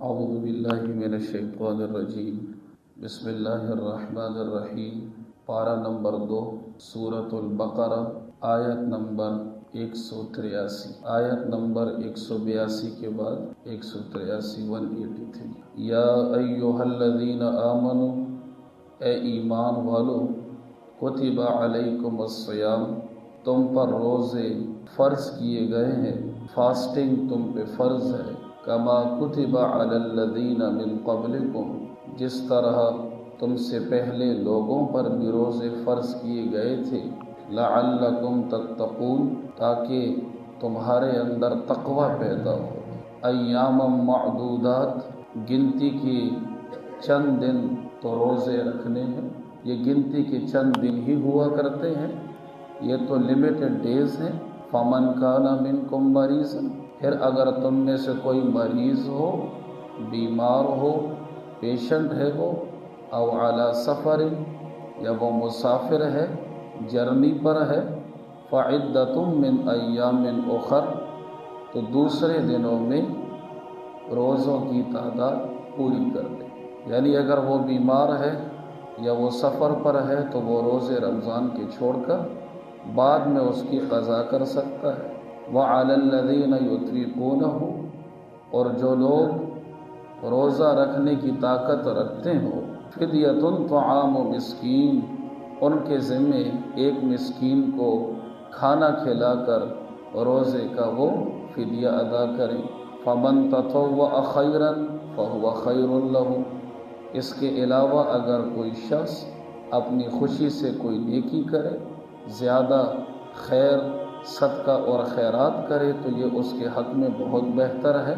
اعوذ باللہ من الشیطان الرجیم بسم اللہ الرحمن الرحیم۔ پارہ نمبر 2 سورۃ البقرہ، آیت نمبر 183۔ آیت نمبر 182 کے بعد 183 183۔ یا ایھا الذین آمنوا، اے ایمان والو، کتب علیکم الصیام، تم پر روزے فرض کیے گئے ہیں، فاسٹنگ تم پہ فرض ہے، کما کتب علی الذین من قبلکم، جس طرح تم سے پہلے لوگوں پر بھی روزے فرض کیے گئے تھے، لعلکم تتقون، تاکہ تمہارے اندر تقوی پیدا ہو۔ ایاما معدودات، گنتی کے چند دن تو روزے رکھنے ہیں، یہ گنتی کے چند دن ہی ہوا کرتے ہیں، یہ تو لمیٹڈ ڈیز ہیں۔ فمن کان منکم مریضا، پھر اگر تم میں سے کوئی مریض ہو، بیمار ہو، پیشنٹ ہے وہ، او علی سفر، یا وہ مسافر ہے، جرنی پر ہے، فعدۃ من ایام اخر، تو دوسرے دنوں میں روزوں کی تعداد پوری کر دے۔ یعنی اگر وہ بیمار ہے یا وہ سفر پر ہے تو وہ روزے رمضان کے چھوڑ کر بعد میں اس کی قضا کر سکتا ہے۔ وعلی الذین یطیقونہ، اور جو لوگ روزہ رکھنے کی طاقت رکھتے ہوں، فدیۃ طعام مسکین، ان کے ذمے ایک مسکین کو کھانا کھلا کر روزے کا وہ فدیہ ادا کریں۔ فمن تطوع خیرا فہو خیر لہ، اس کے علاوہ اگر کوئی شخص اپنی خوشی سے کوئی نیکی کرے، زیادہ خیر، صدقہ اور خیرات کرے، تو یہ اس کے حق میں بہت بہتر ہے۔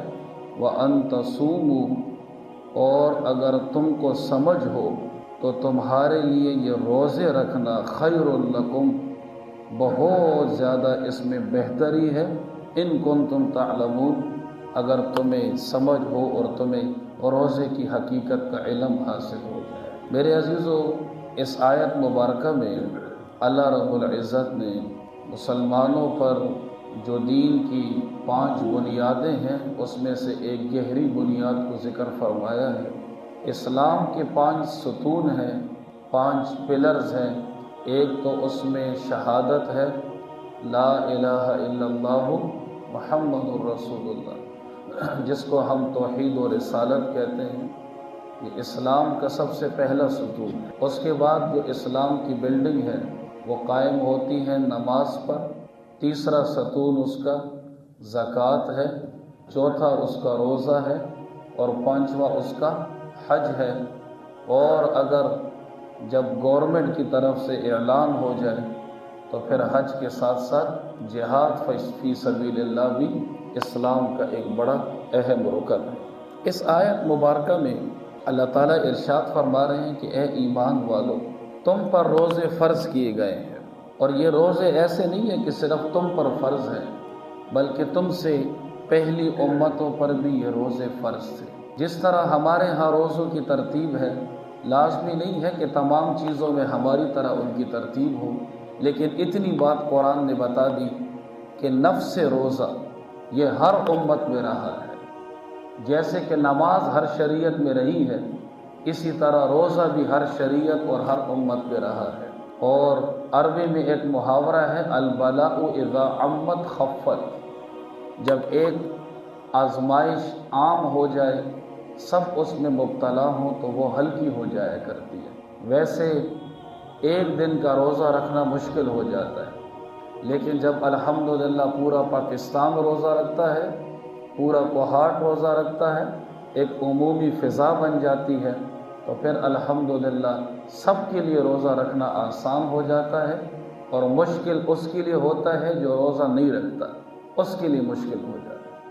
وَأَن تَصُومُوا، اور اگر تم کو سمجھ ہو تو تمہارے لیے یہ روزے رکھنا خیر لکم، بہت زیادہ اس میں بہتری ہے، ان کنتم تعلمون، اگر تمہیں سمجھ ہو اور تمہیں روزے کی حقیقت کا علم حاصل ہو جائے۔ میرے عزیزو، اس آیت مبارکہ میں اللہ رب العزت نے مسلمانوں پر جو دین کی 5 بنیادیں ہیں، اس میں سے ایک گہری بنیاد کو ذکر فرمایا ہے۔ اسلام کے 5 ستون ہیں، 5 پلرز ہیں۔ ایک تو اس میں شہادت ہے، لا الہ الا اللہ محمد الرسول اللہ، جس کو ہم توحید و رسالت کہتے ہیں، یہ اسلام کا سب سے پہلا ستون ہے۔ اس کے بعد جو اسلام کی بلڈنگ ہے وہ قائم ہوتی ہے نماز پر، تیسرا ستون اس کا زکوٰۃ ہے، چوتھا اس کا روزہ ہے، اور پانچواں اس کا حج ہے۔ اور اگر جب گورنمنٹ کی طرف سے اعلان ہو جائے تو پھر حج کے ساتھ ساتھ جہاد فی سبیل اللہ بھی اسلام کا ایک بڑا اہم رکن ہے۔ اس آیت مبارکہ میں اللہ تعالیٰ ارشاد فرما رہے ہیں کہ اے ایمان والو، تم پر روزے فرض کیے گئے ہیں، اور یہ روزے ایسے نہیں ہیں کہ صرف تم پر فرض ہیں، بلکہ تم سے پہلی امتوں پر بھی یہ روزے فرض تھے۔ جس طرح ہمارے ہاں روزوں کی ترتیب ہے، لازمی نہیں ہے کہ تمام چیزوں میں ہماری طرح ان کی ترتیب ہو، لیکن اتنی بات قرآن نے بتا دی کہ نفس روزہ یہ ہر امت میں رہا ہے۔ جیسے کہ نماز ہر شریعت میں رہی ہے، اسی طرح روزہ بھی ہر شریعت اور ہر امت میں رہا ہے۔ اور عربی میں ایک محاورہ ہے، البلاء اذا عمت خفت، جب ایک آزمائش عام ہو جائے، سب اس میں مبتلا ہوں تو وہ ہلکی ہو جایا کرتی ہے۔ ویسے ایک دن کا روزہ رکھنا مشکل ہو جاتا ہے، لیکن جب الحمدللہ پورا پاکستان روزہ رکھتا ہے، پورا کوہاٹ روزہ رکھتا ہے، ایک عمومی فضا بن جاتی ہے، تو پھر الحمدللہ سب کے لیے روزہ رکھنا آسان ہو جاتا ہے، اور مشکل اس کے لیے ہوتا ہے جو روزہ نہیں رکھتا، اس کے لیے مشکل ہو جاتا ہے۔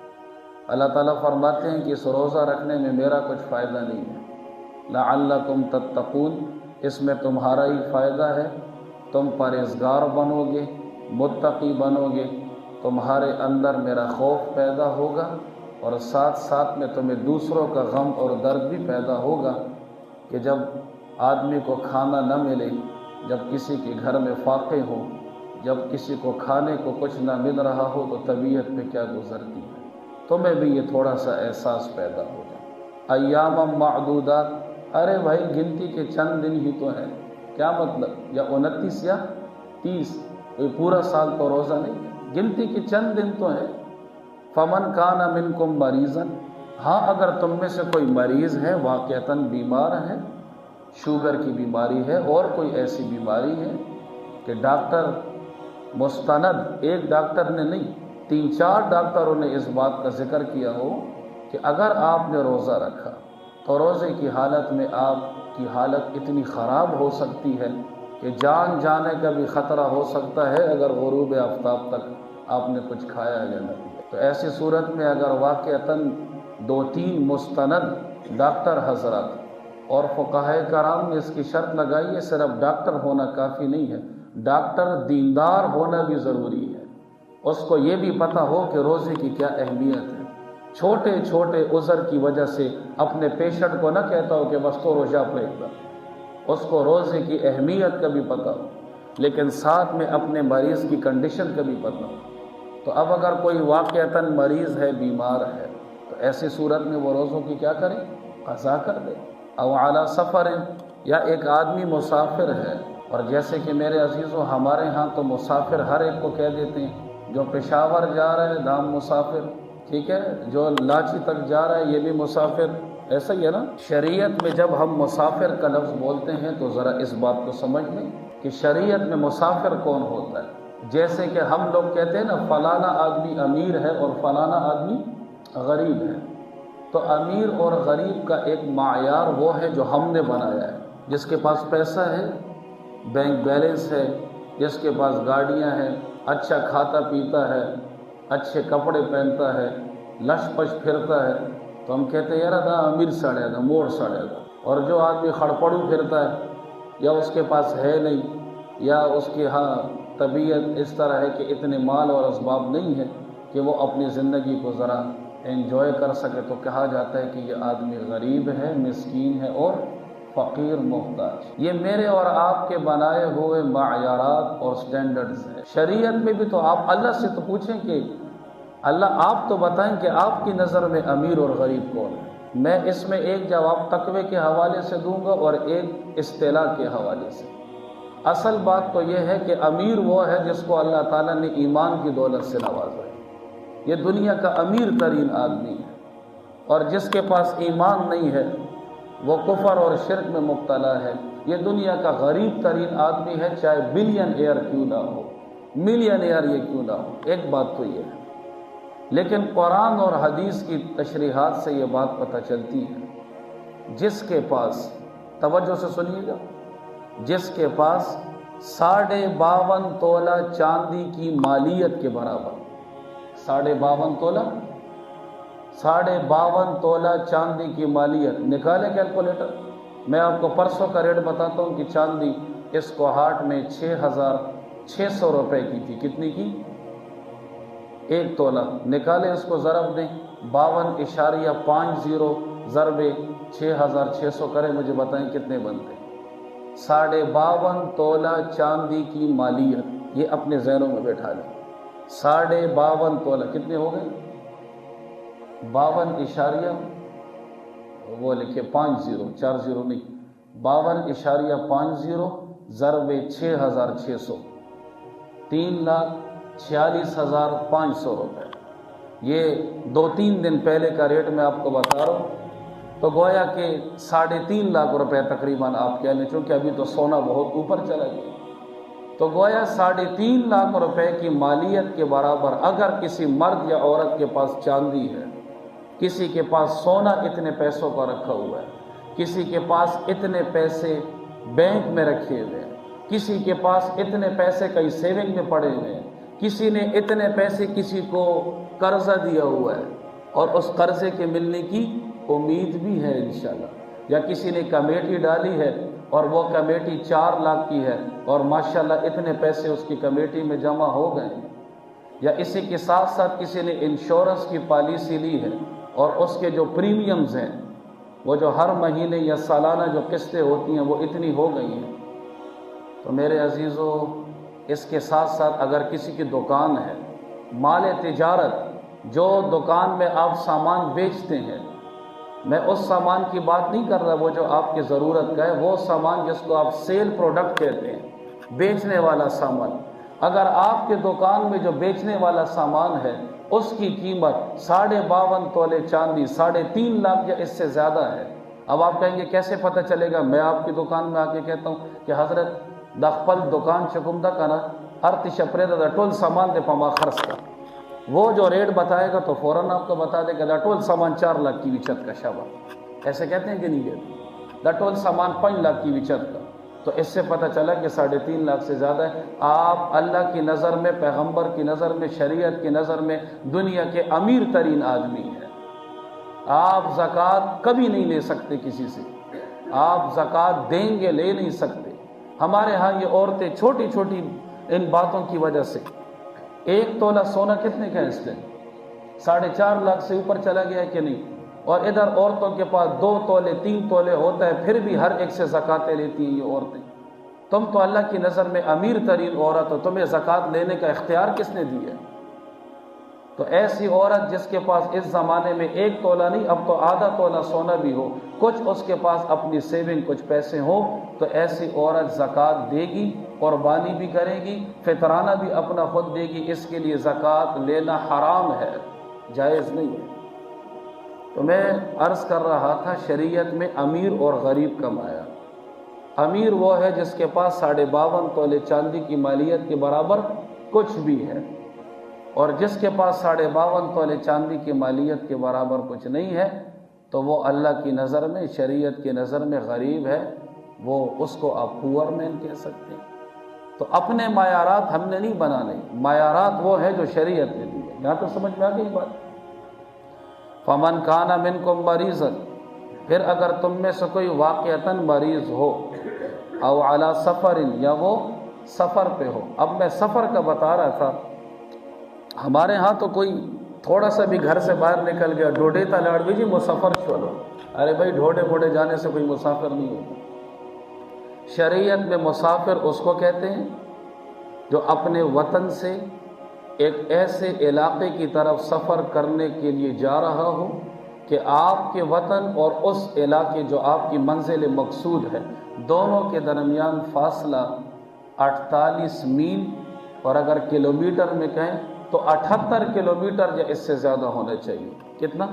اللہ تعالیٰ فرماتے ہیں کہ اس روزہ رکھنے میں میرا کچھ فائدہ نہیں ہے، لعلکم تتقون، اس میں تمہارا ہی فائدہ ہے، تم پرہیزگار بنو گے، متقی بنو گے، تمہارے اندر میرا خوف پیدا ہوگا، اور ساتھ ساتھ میں تمہیں دوسروں کا غم اور درد بھی پیدا ہوگا کہ جب آدمی کو کھانا نہ ملے، جب کسی کے گھر میں فاقے ہو، جب کسی کو کھانے کو کچھ نہ مل رہا ہو تو طبیعت پہ کیا گزرتی ہے، تمہیں بھی یہ تھوڑا سا احساس پیدا ہو جائے۔ ایام معدودات، ارے بھائی گنتی کے چند دن ہی تو ہیں، کیا مطلب؟ یا 29 یا 30، کوئی پورا سال تو روزہ نہیں ہے، گنتی کے چند دن تو ہیں۔ فمن کان منکم مریضا، ہاں اگر تم میں سے کوئی مریض ہے، واقعتاً بیمار ہے، شوگر کی بیماری ہے اور کوئی ایسی بیماری ہے کہ ڈاکٹر مستند، ایک ڈاکٹر نے نہیں 3-4 ڈاکٹروں نے اس بات کا ذکر کیا ہو کہ اگر آپ نے روزہ رکھا تو روزے کی حالت میں آپ کی حالت اتنی خراب ہو سکتی ہے کہ جان جانے کا بھی خطرہ ہو سکتا ہے اگر غروب آفتاب تک آپ نے کچھ کھایا یا نہ پیا۔ تو ایسی صورت میں اگر واقعتاً 2-3 مستند ڈاکٹر حضرات اور فقہائے کرام نے اس کی شرط لگائی ہے، صرف ڈاکٹر ہونا کافی نہیں ہے، ڈاکٹر دیندار ہونا بھی ضروری ہے، اس کو یہ بھی پتہ ہو کہ روزے کی کیا اہمیت ہے، چھوٹے چھوٹے عذر کی وجہ سے اپنے پیشنٹ کو نہ کہتا ہو کہ بس تو روزہ پڑے گا، اس کو روزے کی اہمیت کا بھی پتہ ہو، لیکن ساتھ میں اپنے مریض کی کنڈیشن کا بھی پتہ ہو۔ تو اب اگر کوئی واقعتاً مریض ہے، بیمار ہے، تو ایسی صورت میں وہ روزوں کی کیا کرے؟ قضا کر دے۔ او علی سفر، یا ایک آدمی مسافر ہے، اور جیسے کہ میرے عزیزوں ہمارے ہاں تو مسافر ہر ایک کو کہہ دیتے ہیں، جو پشاور جا رہا ہے نام مسافر، ٹھیک ہے، جو لاچی تک جا رہا ہے یہ بھی مسافر، ایسا ہی ہے نا۔ شریعت میں جب ہم مسافر کا لفظ بولتے ہیں تو ذرا اس بات کو سمجھ لیں کہ شریعت میں مسافر کون ہوتا ہے۔ جیسے کہ ہم لوگ کہتے ہیں نا فلانا آدمی امیر ہے اور فلانا آدمی غریب ہے، تو امیر اور غریب کا ایک معیار وہ ہے جو ہم نے بنایا ہے، جس کے پاس پیسہ ہے، بینک بیلنس ہے، جس کے پاس گاڑیاں ہیں، اچھا کھاتا پیتا ہے، اچھے کپڑے پہنتا ہے، لش پش پھرتا ہے، تو ہم کہتے ہیں یار دا امیر سڑے گا، موڑ سڑے گا۔ اور جو آدمی خڑپڑو پھرتا ہے، یا اس کے پاس ہے نہیں، یا اس کی طبیعت اس طرح ہے کہ اتنے مال اور اسباب نہیں ہے کہ وہ اپنی زندگی کو ذرا انجوائے کر سکے، تو کہا جاتا ہے کہ یہ آدمی غریب ہے، مسکین ہے اور فقیر محتاج۔ یہ میرے اور آپ کے بنائے ہوئے معیارات اور سٹینڈرڈز ہیں۔ شریعت میں بھی تو آپ اللہ سے تو پوچھیں کہ اللہ آپ تو بتائیں کہ آپ کی نظر میں امیر اور غریب کون ہے۔ میں اس میں ایک جواب تقوی کے حوالے سے دوں گا اور ایک اصطلاح کے حوالے سے۔ اصل بات تو یہ ہے کہ امیر وہ ہے جس کو اللہ تعالیٰ نے ایمان کی دولت سے نوازا ہے، یہ دنیا کا امیر ترین آدمی ہے، اور جس کے پاس ایمان نہیں ہے وہ کفر اور شرک میں مبتلا ہے، یہ دنیا کا غریب ترین آدمی ہے، چاہے بلین ایئر کیوں نہ ہو، ملین ایئر یہ کیوں نہ ہو۔ ایک بات تو یہ ہے، لیکن قرآن اور حدیث کی تشریحات سے یہ بات پتہ چلتی ہے، جس کے پاس، توجہ سے سنیے گا، جس کے پاس 52.5 تولہ چاندی کی مالیت کے برابر، 52.5 تولہ، 52.5 تولہ چاندی کی مالیت، نکالے کیلکولیٹر۔ میں آپ کو پرسوں کا ریٹ بتاتا ہوں کہ چاندی اس کو ہاٹ میں 6,600 روپے کی تھی، کتنی کی؟ 1 تولہ، نکالے اس کو ضرب دیں، 52.50 ضرب 6,600 کرے، مجھے بتائیں کتنے بنتے ہیں؟ 52.5 تولہ چاندی کی مالیت، یہ اپنے ذہنوں میں بیٹھا لیں، 52.5 تولہ کتنے ہو گئے؟ 52 وہ لکھے 50، 40 نہیں، 52.50 ضرب 6,600، 3,46,500 روپے۔ یہ 2-3 دن پہلے کا ریٹ میں آپ کو بتا رہا ہوں، تو گویا کہ 3.5 لاکھ روپے تقریباً آپ کہہ لیں، چونکہ ابھی تو سونا بہت اوپر چلا گیا، تو گویا 3.5 لاکھ روپے کی مالیت کے برابر اگر کسی مرد یا عورت کے پاس چاندی ہے، کسی کے پاس سونا اتنے پیسوں کا رکھا ہوا ہے، کسی کے پاس اتنے پیسے بینک میں رکھے ہوئے ہیں، کسی کے پاس اتنے پیسے کئی سیونگ میں پڑے ہوئے ہیں، کسی نے اتنے پیسے کسی کو قرضہ دیا ہوا ہے اور اس قرضے کے ملنے کی امید بھی ہے انشاءاللہ، یا کسی نے کمیٹی ڈالی ہے اور وہ کمیٹی 4 لاکھ کی ہے اور ماشاءاللہ اتنے پیسے اس کی کمیٹی میں جمع ہو گئے، یا اسی کے ساتھ ساتھ کسی نے انشورنس کی پالیسی لی ہے اور اس کے جو پریمیمز ہیں، وہ جو ہر مہینے یا سالانہ جو قسطیں ہوتی ہیں وہ اتنی ہو گئی ہیں، تو میرے عزیزو اس کے ساتھ ساتھ اگر کسی کی دکان ہے، مال تجارت، جو دکان میں آپ سامان بیچتے ہیں، میں اس سامان کی بات نہیں کر رہا وہ جو آپ کی ضرورت کا ہے، وہ سامان جس کو آپ سیل پروڈکٹ کہتے ہیں، بیچنے والا سامان۔ اگر آپ کے دکان میں جو بیچنے والا سامان ہے اس کی قیمت 52.5 تولے چاندی 3.5 لاکھ یا اس سے زیادہ ہے، اب آپ کہیں گے کیسے پتہ چلے گا؟ میں آپ کی دکان میں آ کے کہتا ہوں کہ حضرت دخپل دکان چکم دا کنا ارتی شپرے دا ٹول سامان دے پما خرچ کا، وہ جو ریٹ بتائے گا تو فوراً آپ کو بتا دے گا دا ٹول سامان 4 لاکھ کی وچت کا شابہ، ایسے کہتے ہیں کہ نہیں کہتے؟ دا ٹول سامان 5 لاکھ کی وچت کا، تو اس سے پتہ چلا کہ 3.5 لاکھ سے زیادہ ہے۔ آپ اللہ کی نظر میں، پیغمبر کی نظر میں، شریعت کی نظر میں دنیا کے امیر ترین آدمی ہیں۔ آپ زکوٰۃ کبھی نہیں لے سکتے کسی سے، آپ زکوٰۃ دیں گے لے نہیں سکتے۔ ہمارے ہاں یہ عورتیں چھوٹی چھوٹی ان باتوں کی وجہ سے 1 تولہ سونا کتنے کا ہے اس دن؟ 4.5 لاکھ سے اوپر چلا گیا ہے کہ نہیں؟ اور ادھر عورتوں کے پاس 2 تولے 3 تولے ہوتا ہے، پھر بھی ہر ایک سے زکوٰۃیں لیتی ہیں یہ عورتیں۔ تم تو اللہ کی نظر میں امیر ترین عورت ہو، تمہیں زکوٰۃ لینے کا اختیار کس نے دی ہے؟ تو ایسی عورت جس کے پاس اس زمانے میں 1 تولہ نہیں، اب تو آدھا تولہ سونا بھی ہو، کچھ اس کے پاس اپنی سیونگ کچھ پیسے ہوں، تو ایسی عورت زکوٰۃ دے گی، قربانی بھی کرے گی، فطرانہ بھی اپنا خود دے گی۔ اس کے لیے زکوٰۃ لینا حرام ہے، جائز نہیں ہے۔ تو میں عرض کر رہا تھا شریعت میں امیر اور غریب کا مایا۔ امیر وہ ہے جس کے پاس 52.5 تولے چاندی کی مالیت کے برابر کچھ بھی ہے، اور جس کے پاس 52.5 تولے چاندی کی مالیت کے برابر کچھ نہیں ہے تو وہ اللہ کی نظر میں، شریعت کی نظر میں غریب ہے، وہ اس کو آپ پور مین کہہ سکتے ہیں۔ تو اپنے معیارات ہم نے نہیں بنانے، معیارات وہ ہے جو شریعت نے دی ہے۔ یہاں تو سمجھ میں آ گئی بات؟ فمن کان منکم مریضا، پھر اگر تم میں سے کوئی واقعتاً مریض ہو، او علی سفر، یا وہ سفر پہ ہو۔ اب میں سفر کا بتا رہا تھا، ہمارے ہاں تو کوئی تھوڑا سا بھی گھر سے باہر نکل گیا ڈوڈے تا لاڑ بھی جی مسافر چلو، ارے بھائی ڈھوڑے بوڑے جانے سے کوئی مسافر نہیں ہوتا۔ شریعت میں مسافر اس کو کہتے ہیں جو اپنے وطن سے ایک ایسے علاقے کی طرف سفر کرنے کے لیے جا رہا ہو کہ آپ کے وطن اور اس علاقے جو آپ کی منزل مقصود ہے دونوں کے درمیان فاصلہ 48 میل، اور اگر کلومیٹر میں کہیں تو 78 کلومیٹر یا اس سے زیادہ ہونا چاہیے۔ کتنا؟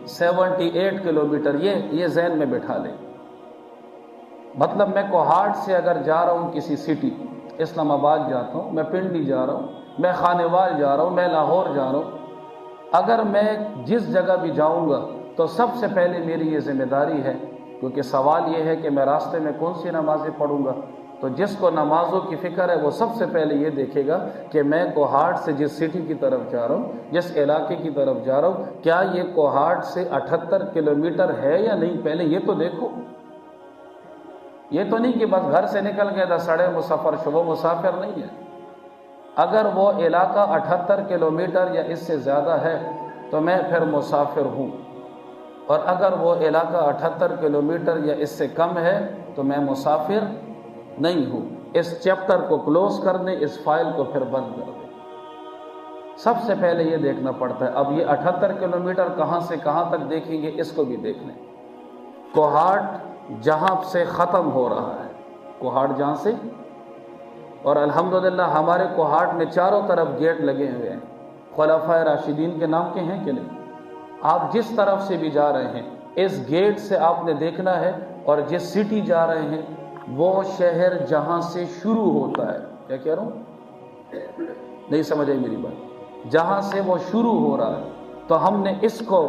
78 کلومیٹر۔ یہ ذہن میں بٹھا لیں۔ مطلب میں کوہاٹ سے اگر جا رہا ہوں کسی سٹی، اسلام آباد جاتا ہوں، میں پنڈی جا رہا ہوں، میں خانوال جا رہا ہوں، میں لاہور جا رہا ہوں، اگر میں جس جگہ بھی جاؤں گا تو سب سے پہلے میری یہ ذمہ داری ہے، کیونکہ سوال یہ ہے کہ میں راستے میں کون سی نمازیں پڑھوں گا، تو جس کو نمازوں کی فکر ہے وہ سب سے پہلے یہ دیکھے گا کہ میں کوہاٹ سے جس سٹی کی طرف جا رہا ہوں، جس علاقے کی طرف جا رہا ہوں، کیا یہ کوہاٹ سے 78 کلومیٹر ہے یا نہیں، پہلے یہ تو دیکھو۔ یہ تو نہیں کہ بس گھر سے نکل گیا تھا سڑے مسافر شو، وہ مسافر نہیں ہے۔ اگر وہ علاقہ 78 کلومیٹر یا اس سے زیادہ ہے تو میں پھر مسافر ہوں، اور اگر وہ علاقہ 78 کلومیٹر یا اس سے کم ہے تو میں مسافر نہیں ہوں۔ اس چیپٹر کو کلوز کر دیں، اس فائل کو پھر بند کر دیں۔ سب سے پہلے یہ دیکھنا پڑتا ہے۔ اب یہ 78 کلومیٹر کہاں سے کہاں تک دیکھیں گے، اس کو بھی دیکھ لیں۔ کوہاٹ جہاں سے ختم ہو رہا ہے، کوہاٹ جہاں سے، اور الحمدللہ ہمارے کوہاٹ میں چاروں طرف گیٹ لگے ہوئے ہیں، خلفائے راشدین کے نام کے ہیں کہ نہیں؟ آپ جس طرف سے بھی جا رہے ہیں اس گیٹ سے آپ نے دیکھنا ہے، اور جس سٹی جا رہے ہیں وہ شہر جہاں سے شروع ہوتا ہے، کیا کہہ رہا ہوں؟ نہیں سمجھ آئی میری بات؟ جہاں سے وہ شروع ہو رہا ہے تو ہم نے اس کو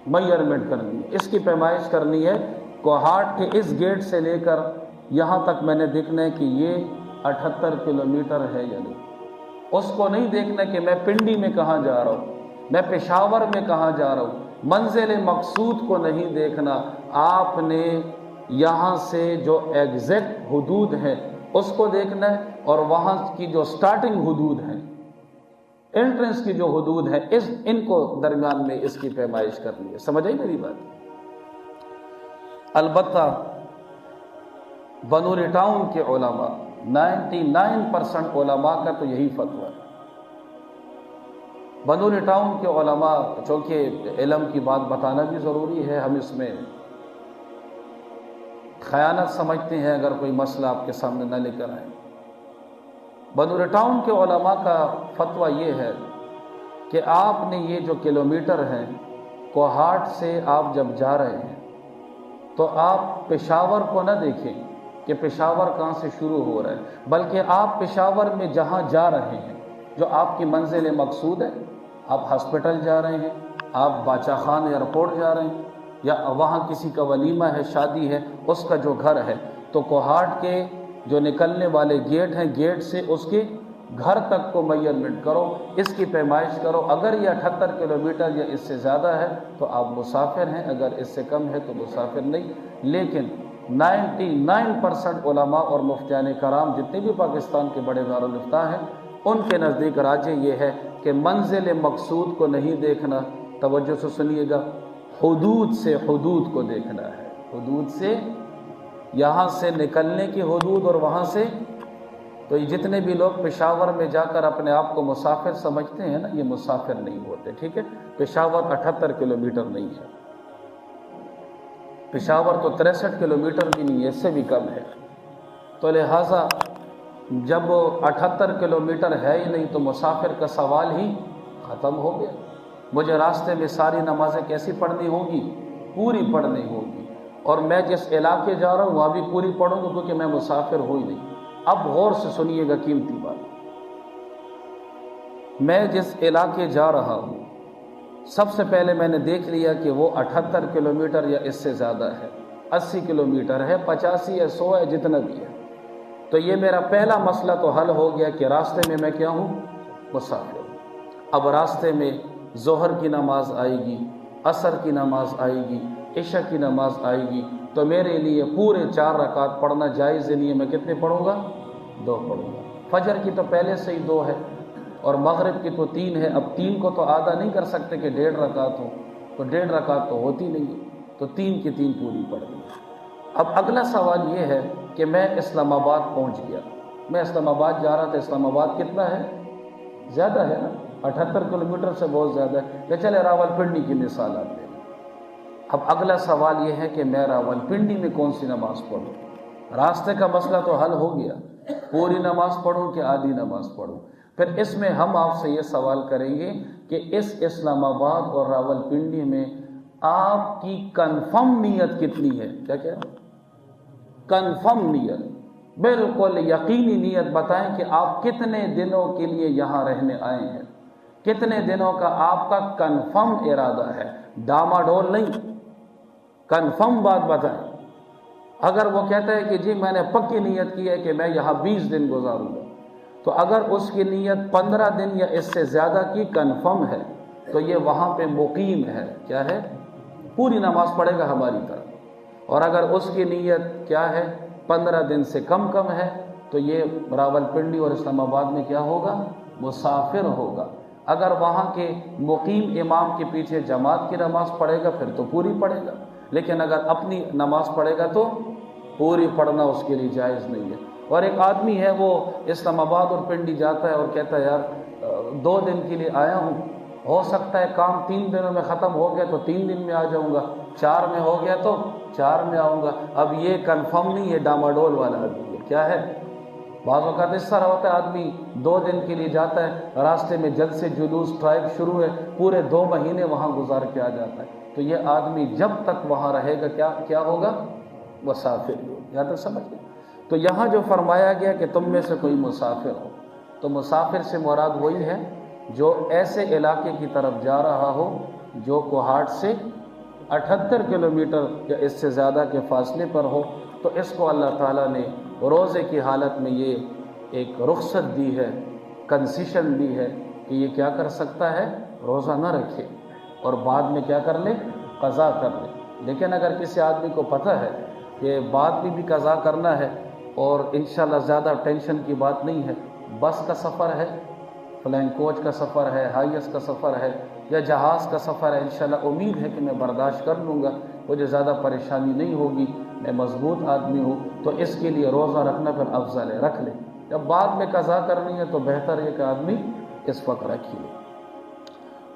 میئرمنٹ کرنی ہے، اس کی پیمائش کرنی ہے۔ کوہاٹ کے اس گیٹ سے لے کر یہاں تک میں نے دیکھنا ہے کہ یہ 78 کلومیٹر ہے یا نہیں۔ اس کو نہیں دیکھنا کہ میں پنڈی میں کہاں جا رہا ہوں، میں پشاور میں کہاں جا رہا ہوں، منزل مقصود کو نہیں دیکھنا۔ آپ نے یہاں سے جو ایگزیکٹ حدود ہیں اس کو دیکھنا ہے، اور وہاں کی جو سٹارٹنگ حدود ہیں، انٹرنس کی جو حدود ہیں، ان کو درمیان میں اس کی پیمائش کرنی ہے۔ سمجھ آئی میری بات؟ البتہ بنوری ٹاؤن کے علماء 99% علماء کا تو یہی فتویٰ ہے، بندور ٹاؤن کے علماء، چونکہ علم کی بات بتانا بھی ضروری ہے، ہم اس میں خیانت سمجھتے ہیں اگر کوئی مسئلہ آپ کے سامنے نہ لے کر آئیں۔ بندور ٹاؤن کے علماء کا فتویٰ یہ ہے کہ آپ نے یہ جو کلومیٹر ہیں کوہاٹ سے آپ جب جا رہے ہیں تو آپ پشاور کو نہ دیکھیں کہ پشاور کہاں سے شروع ہو رہا ہے، بلکہ آپ پشاور میں جہاں جا رہے ہیں، جو آپ کی منزل مقصود ہے، آپ ہاسپٹل جا رہے ہیں، آپ باچا خان ایئرپورٹ جا رہے ہیں، یا وہاں کسی کا ولیمہ ہے، شادی ہے، اس کا جو گھر ہے، تو کوہاٹ کے جو نکلنے والے گیٹ ہیں، گیٹ سے اس کے گھر تک کو میجرمنٹ کرو، اس کی پیمائش کرو۔ اگر یہ 78 کلومیٹر یا اس سے زیادہ ہے تو آپ مسافر ہیں، اگر اس سے کم ہے تو مسافر نہیں۔ لیکن 99% علماء اور مفتیان کرام جتنے بھی پاکستان کے بڑے دارالافتاء ہیں، ان کے نزدیک راجح یہ ہے کہ منزل مقصود کو نہیں دیکھنا، توجہ سے سنیے گا، حدود سے حدود کو دیکھنا ہے۔ حدود سے یہاں سے نکلنے کی حدود، اور وہاں سے تو یہ جتنے بھی لوگ پشاور میں جا کر اپنے آپ کو مسافر سمجھتے ہیں نا، یہ مسافر نہیں ہوتے، ٹھیک ہے؟ پشاور 78 کلومیٹر نہیں ہے، پشاور تو 63 کلومیٹر بھی نہیں ہے، اس سے بھی کم ہے۔ تو لہٰذا جب 78 کلومیٹر ہے ہی نہیں تو مسافر کا سوال ہی ختم ہو گیا۔ مجھے راستے میں ساری نمازیں کیسی پڑھنی ہوں گی؟ پوری پڑھنی ہوگی، اور میں جس علاقے جا رہا ہوں وہاں بھی پوری پڑھوں گا، کیونکہ میں مسافر ہوں ہی نہیں۔ اب غور سے سنیے گا قیمتی بات، میں جس علاقے جا رہا ہوں سب سے پہلے میں نے دیکھ لیا کہ وہ 78 کلومیٹر یا اس سے زیادہ ہے، 80 کلومیٹر ہے، 85 ہے، 100 ہے، جتنا بھی ہے، تو یہ میرا پہلا مسئلہ تو حل ہو گیا کہ راستے میں کیا ہوں؟ مسافر ہوں۔ اب راستے میں ظہر کی نماز آئے گی، عصر کی نماز آئے گی، عشاء کی نماز آئے گی، تو میرے لیے پورے 4 رکعت پڑھنا جائز نہیں ہے۔ میں کتنے پڑھوں گا؟ 2 پڑھوں گا۔ فجر کی تو پہلے سے ہی 2 ہے، اور مغرب کی تو 3 ہے۔ اب 3 کو تو آدھا نہیں کر سکتے کہ 1.5 رکعت ہو، تو 1.5 رکعت تو ہوتی نہیں ہے، تو 3 کی 3 پوری پڑھنی ہے۔ اب اگلا سوال یہ ہے کہ میں اسلام آباد پہنچ گیا، میں اسلام آباد جا رہا تھا، اسلام آباد کتنا ہے؟ زیادہ ہے نا، 78 کلومیٹر سے بہت زیادہ ہے، کہ چلے راولپنڈی کی مثال آپ لیں۔ اب اگلا سوال یہ ہے کہ میں راولپنڈی میں کون سی نماز پڑھوں؟ راستے کا مسئلہ تو حل ہو گیا، پوری نماز پڑھوں کہ آدھی نماز پڑھوں؟ پھر اس میں ہم آپ سے یہ سوال کریں گے کہ اس اسلام آباد اور راولپنڈی میں آپ کی کنفرم نیت کتنی ہے؟ کیا کہہ رہا ہوں؟ کنفرم نیت، بالکل یقینی نیت بتائیں کہ آپ کتنے دنوں کے لیے یہاں رہنے آئے ہیں، کتنے دنوں کا آپ کا کنفرم ارادہ ہے، ڈاما ڈول نہیں، کنفرم بات بتائیں۔ اگر وہ کہتا ہے کہ جی میں نے پکی نیت کی ہے کہ میں یہاں 20 دن گزاروں گا، تو اگر اس کی نیت 15 دن یا اس سے زیادہ کی کنفرم ہے تو یہ وہاں پہ مقیم ہے، کیا ہے؟ پوری نماز پڑھے گا ہماری طرح۔ اور اگر اس کی نیت کیا ہے؟ 15 دن سے کم ہے، تو یہ راولپنڈی اور اسلام آباد میں کیا ہوگا؟ مسافر ہوگا۔ اگر وہاں کے مقیم امام کے پیچھے جماعت کی نماز پڑھے گا پھر تو پوری پڑھے گا، لیکن اگر اپنی نماز پڑھے گا تو پوری پڑھنا اس کے لیے جائز نہیں ہے۔ اور ایک آدمی ہے وہ اسلام آباد اور پنڈی جاتا ہے اور کہتا ہے یار 2 دن کے لیے آیا ہوں، ہو سکتا ہے کام 3 دنوں میں ختم ہو گیا تو 3 دن میں آ جاؤں گا، 4 میں ہو گیا تو 4 میں آؤں گا۔ اب یہ کنفرم نہیں ہے، ڈاماڈول والا آدمی ہے، کیا ہے؟ بعض اوقات اس طرح ہوتا ہے آدمی 2 دن کے لیے جاتا ہے، راستے میں جلد سے جلوس ٹرائب شروع ہے، پورے 2 مہینے وہاں گزار کے آ جاتا ہے، تو یہ آدمی جب تک وہاں رہے گا کیا ہوگا؟ مسافر ہوگا۔ یہاں تک سمجھ گئے؟ تو یہاں جو فرمایا گیا کہ تم میں سے کوئی مسافر ہو، تو مسافر سے مراد وہی ہے جو ایسے علاقے کی طرف جا رہا ہو جو کوہاٹ سے 78 کلومیٹر یا اس سے زیادہ کے فاصلے پر ہو، تو اس کو اللہ تعالیٰ نے روزے کی حالت میں یہ ایک رخصت دی ہے، کنسیشن دی ہے کہ یہ کیا کر سکتا ہے؟ روزہ نہ رکھے اور بعد میں کیا کر لے؟ قضا کر لے۔ لیکن اگر کسی آدمی کو پتہ ہے کہ بعد میں بھی قضا کرنا ہے اور انشاءاللہ زیادہ ٹینشن کی بات نہیں ہے، بس کا سفر ہے، فلائنگ کوچ کا سفر ہے، ہائی ایس کا سفر ہے یا جہاز کا سفر ہے، انشاءاللہ امید ہے کہ میں برداشت کر لوں گا، مجھے زیادہ پریشانی نہیں ہوگی، میں مضبوط آدمی ہوں، تو اس کے لیے روزہ رکھنا پھر افضل ہے، رکھ لے۔ جب بعد میں قضا کرنی ہے تو بہتر ہے کہ آدمی اس وقت رکھیے۔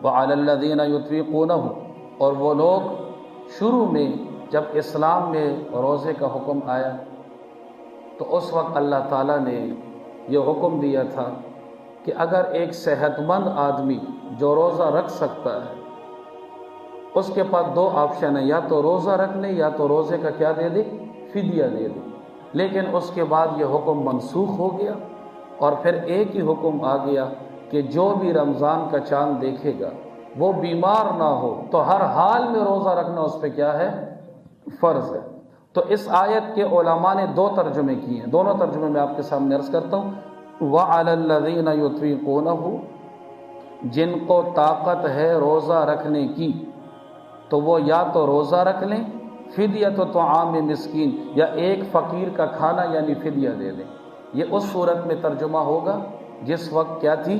وعلی الذین یطیقونہ، اور وہ لوگ شروع میں جب اسلام میں روزے کا حکم آیا تو اس وقت اللہ تعالیٰ نے یہ حکم دیا تھا کہ اگر ایک صحت مند آدمی جو روزہ رکھ سکتا ہے اس کے پاس دو آپشن ہیں، یا تو روزہ رکھ لے یا تو روزے کا کیا دے دے، فدیہ دے دے۔ لیکن اس کے بعد یہ حکم منسوخ ہو گیا اور پھر ایک ہی حکم آ گیا کہ جو بھی رمضان کا چاند دیکھے گا وہ بیمار نہ ہو تو ہر حال میں روزہ رکھنا اس پہ کیا ہے، فرض ہے۔ تو اس آیت کے علماء نے دو ترجمے کیے ہیں، دونوں ترجمے میں آپ کے سامنے عرض کرتا ہوں۔ وَعَلَى الَّذِينَ يُطِيقُونَهُ، جن کو طاقت ہے روزہ رکھنے کی تو وہ یا تو روزہ رکھ لیں، فدیۃ طعام مسکین، یا ایک فقیر کا کھانا یعنی فدیہ دے دیں۔ یہ اس صورت میں ترجمہ ہوگا جس وقت کیا تھی،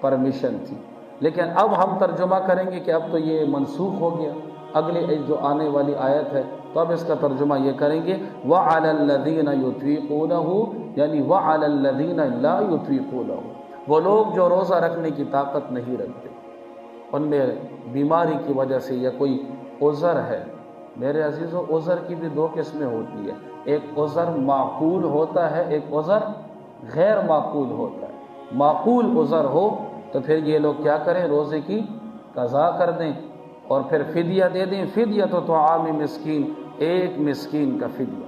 پرمیشن تھی۔ لیکن اب ہم ترجمہ کریں گے کہ اب تو یہ منسوخ ہو گیا، اگلی جو آنے والی آیت ہے تو اب اس کا ترجمہ یہ کریں گے وَعَلَى الَّذِينَ يُطِيقُونَهُ، یعنی وَعَلَى الَّذِينَ لَا يُطِيقُونَهُ، وہ لوگ جو روزہ رکھنے کی طاقت نہیں رکھتے، ان میں بیماری کی وجہ سے یا کوئی عذر ہے۔ میرے عزیزو، عذر کی بھی دو قسمیں ہوتی ہے، ایک عذر معقول ہوتا ہے، ایک عذر غیر معقول ہوتا ہے۔ معقول عذر ہو تو پھر یہ لوگ کیا کریں، روزے کی قضا کر دیں اور پھر فدیہ دے دیں، فدیۃ طعام مسکین، ایک مسکین کا فدیہ۔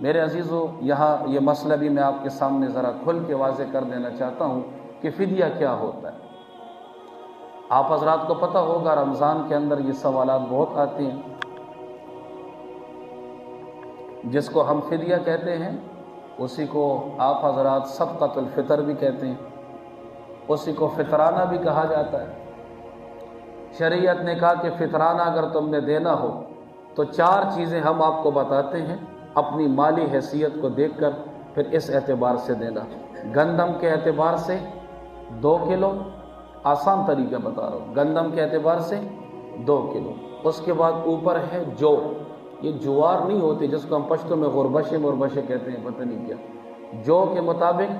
میرے عزیزو، یہاں یہ مسئلہ بھی میں آپ کے سامنے ذرا کھل کے واضح کر دینا چاہتا ہوں کہ فدیہ کیا ہوتا ہے۔ آپ حضرات کو پتہ ہوگا رمضان کے اندر یہ سوالات بہت آتے ہیں، جس کو ہم فدیہ کہتے ہیں اسی کو آپ حضرات صدقۃ الفطر بھی کہتے ہیں، اسی کو فطرانہ بھی کہا جاتا ہے۔ شریعت نے کہا کہ فطرانہ اگر تم نے دینا ہو تو چار چیزیں ہم آپ کو بتاتے ہیں، اپنی مالی حیثیت کو دیکھ کر پھر اس اعتبار سے دینا۔ گندم کے اعتبار سے 2 کلو، آسان طریقہ بتا رہا ہوں، گندم کے اعتبار سے 2 کلو۔ اس کے بعد اوپر ہے جو، یہ جوار نہیں ہوتی جس کو ہم پشتو میں غربشے مربشے کہتے ہیں، پتہ نہیں کیا، جو کے مطابق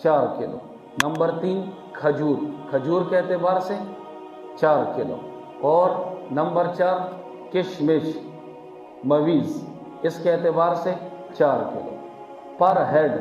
4 کلو۔ نمبر 3 کھجور، کھجور کے اعتبار سے 4 کلو، اور نمبر 4 کشمش مویز، اس کے اعتبار سے 4 کلو پر ہیڈ۔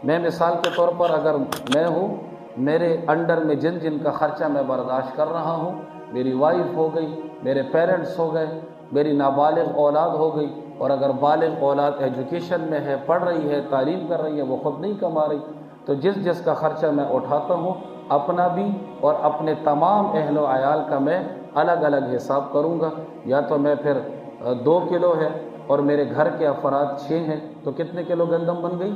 میں مثال کے طور پر اگر میں ہوں، میرے انڈر میں جن جن کا خرچہ میں برداشت کر رہا ہوں، میری وائف ہو گئی، میرے پیرنٹس ہو گئے، میری نابالغ اولاد ہو گئی، اور اگر بالغ اولاد ایجوکیشن میں ہے، پڑھ رہی ہے، تعلیم کر رہی ہے، وہ خود نہیں کما رہی، تو جس جس کا خرچہ میں اٹھاتا ہوں اپنا بھی اور اپنے تمام اہل و عیال کا میں الگ الگ حساب کروں گا۔ یا تو میں پھر 2 کلو ہے اور میرے گھر کے افراد 6 ہیں تو کتنے کلو گندم بن گئی،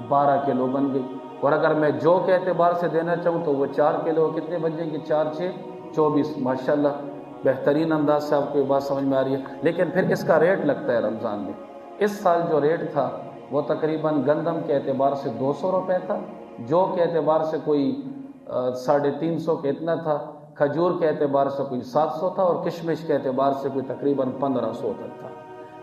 12 کلو بن گئی۔ اور اگر میں جو کے اعتبار سے دینا چاہوں تو وہ 4 کلو، کتنے بن جائیں گے، 4 6 24۔ ماشاءاللہ بہترین انداز سے آپ کو یہ بات سمجھ میں آ رہی ہے۔ لیکن پھر اس کا ریٹ لگتا ہے رمضان میں۔ اس سال جو ریٹ تھا وہ تقریباً گندم کے اعتبار سے 200 روپے تھا، جو کے اعتبار سے کوئی 350 کے اتنا تھا، کھجور کے اعتبار سے کوئی 700 تھا، اور کشمش کے اعتبار سے کوئی تقریباً 1500 تک تھا۔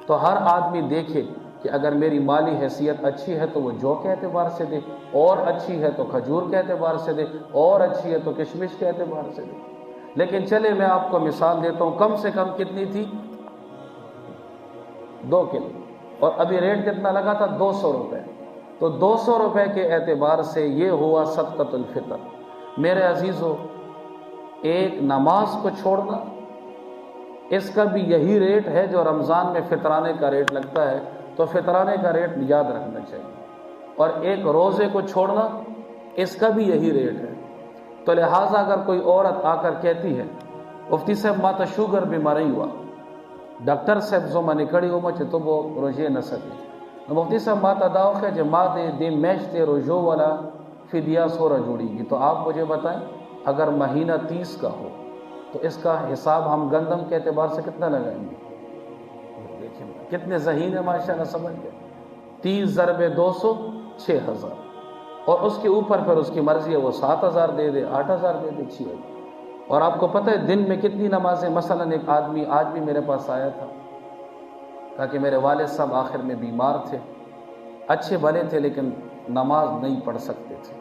تو ہر آدمی دیکھے کہ اگر میری مالی حیثیت اچھی ہے تو وہ جو کے اعتبار سے دے، اور اچھی ہے تو کھجور کے اعتبار سے دے، اور اچھی ہے تو کشمش کے اعتبار سے دے۔ لیکن چلے میں آپ کو مثال دیتا ہوں، کم سے کم کتنی تھی، 2 کلو، اور ابھی ریٹ کتنا لگا تھا، 200 روپے۔ تو 200 روپے کے اعتبار سے یہ ہوا صدقۃ الفطر۔ میرے عزیزو، ایک نماز کو چھوڑنا اس کا بھی یہی ریٹ ہے جو رمضان میں فطرانے کا ریٹ لگتا ہے، تو فطرانے کا ریٹ یاد رکھنا چاہیے۔ اور ایک روزے کو چھوڑنا اس کا بھی یہی ریٹ ہے۔ تو لہٰذا اگر کوئی عورت آ کر کہتی ہے مفتی صاحب ما تو شوگر بیماری ہوا، ڈاکٹر صاحب جو میں نکڑی ہو مجھے تو وہ روزے نہ سکے، مفتی صاحب ما تا داؤ ہے جو ماں دے میشتے روزو والا فدیہ سورہ جوڑی گی، تو آپ مجھے بتائیں اگر مہینہ 30 کا ہو تو اس کا حساب ہم گندم کے اعتبار سے کتنا لگائیں گے؟ دیکھیں کتنے ذہین ہے، ماشاءاللہ سمجھ گئے۔ 30 ضرب 200 6000، اور اس کے اوپر پھر اس کی مرضی ہے وہ 7000 دے دے، 8000 دے دے، 6000۔ اور آپ کو پتہ ہے دن میں کتنی نمازیں، مثلا ایک آدمی آج بھی میرے پاس آیا تھا، کہا کہ میرے والد صاحب آخر میں بیمار تھے، اچھے بھلے تھے لیکن نماز نہیں پڑھ سکتے تھے،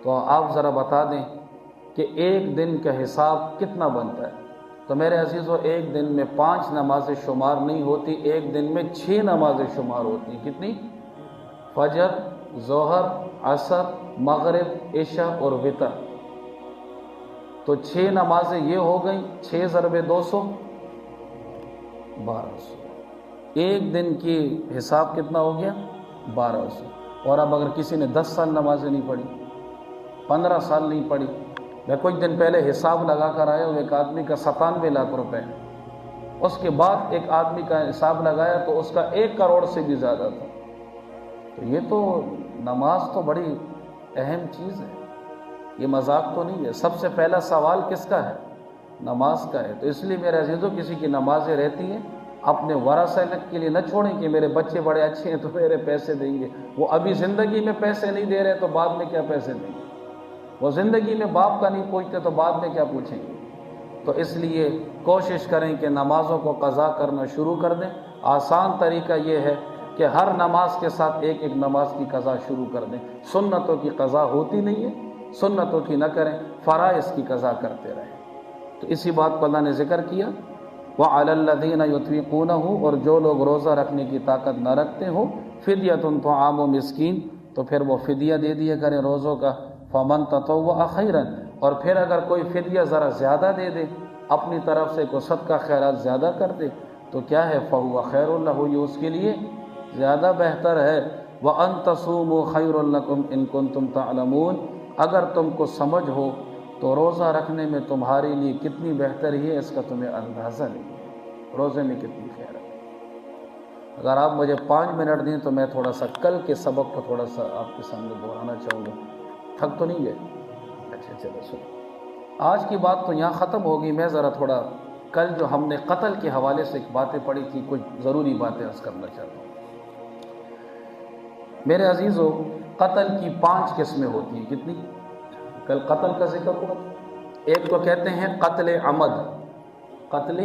تو آپ ذرا بتا دیں کہ ایک دن کا حساب کتنا بنتا ہے، تو میرے عزیزو ایک دن میں 5 نمازیں شمار نہیں ہوتی، ایک دن میں 6 نمازیں شمار ہوتی ہیں۔ کتنی؟ فجر، ظہر، عصر، مغرب، عشاء اور وتر۔ تو 6 نمازیں یہ ہو گئیں، 6 ضرب 200 1200۔ ایک دن کی حساب کتنا ہو گیا؟ 1200۔ اور اب اگر کسی نے 10 سال نمازیں نہیں پڑھی، 15 سال نہیں پڑھی، میں کچھ دن پہلے حساب لگا کر آیا ہوں، ایک آدمی کا 97 لاکھ روپے، اس کے بعد ایک آدمی کا حساب لگایا تو اس کا 1 کروڑ سے بھی زیادہ تھا۔ تو یہ تو نماز تو بڑی اہم چیز ہے، یہ مذاق تو نہیں ہے۔ سب سے پہلا سوال کس کا ہے؟ نماز کا ہے۔ تو اس لیے میرے عزیزوں کسی کی نمازیں رہتی ہیں، اپنے ورثہ کے لیے نہ چھوڑیں کہ میرے بچے بڑے اچھے ہیں تو میرے پیسے دیں گے۔ وہ ابھی زندگی میں پیسے نہیں دے رہے تو بعد میں کیا پیسے دیں گے؟ وہ زندگی میں باپ کا نہیں پوچھتے تو بعد میں کیا پوچھیں گے؟ تو اس لیے کوشش کریں کہ نمازوں کو قضا کرنا شروع کر دیں۔ آسان طریقہ یہ ہے کہ ہر نماز کے ساتھ ایک ایک نماز کی قضا شروع کر دیں۔ سنتوں کی قضا ہوتی نہیں ہے، سنتوں کی نہ کریں، فرائض کی قضا کرتے رہیں۔ تو اسی بات کو اللہ نے ذکر کیا، وَعَلَى الَّذِينَ يُطِيقُونَهُ، اور جو لوگ روزہ رکھنے کی طاقت نہ رکھتے ہو، فِدْيَةٌ طَعَامُ مسکین، تو پھر وہ فدیہ دے دیا کریں روزوں کا۔ فَمَن تَطَوَّعَ خَيْرًا، اور پھر اگر کوئی فدیہ ذرا زیادہ دے دے، اپنی طرف سے کوئی صدقہ خیرات زیادہ کر دے تو کیا ہے؟ فَهُوَ خَيْرٌ لَهُ، یہ اس کے لیے زیادہ بہتر ہے۔ وَأَن تَصُومُوا خَيْرٌ لَكُمْ إِن كُنتُمْ تَعْلَمُونَ، اگر تم کو سمجھ ہو تو روزہ رکھنے میں تمہارے لیے کتنی بہتری ہے اس کا تمہیں اندازہ نہیں ہے، روزے میں کتنی خیر ہے۔ اگر آپ مجھے 5 منٹ دیں تو میں تھوڑا سا کل کے سبق کو تھوڑا سا آپ کے سامنے دہرانا چاہوں گا۔ تھک تو نہیں گئے؟ اچھا چلو سنو، آج کی بات تو یہاں ختم ہوگی۔ میں ذرا تھوڑا کل جو ہم نے قتل کے حوالے سے باتیں پڑھی تھی، کچھ ضروری باتیں عرض کرنا چاہتا ہوں۔ میرے عزیزو، قتل کی 5 قسمیں ہوتی ہیں۔ کتنی؟ کل قتل کا ذکر ہوا۔ ایک تو کہتے ہیں قتل عمد، قتل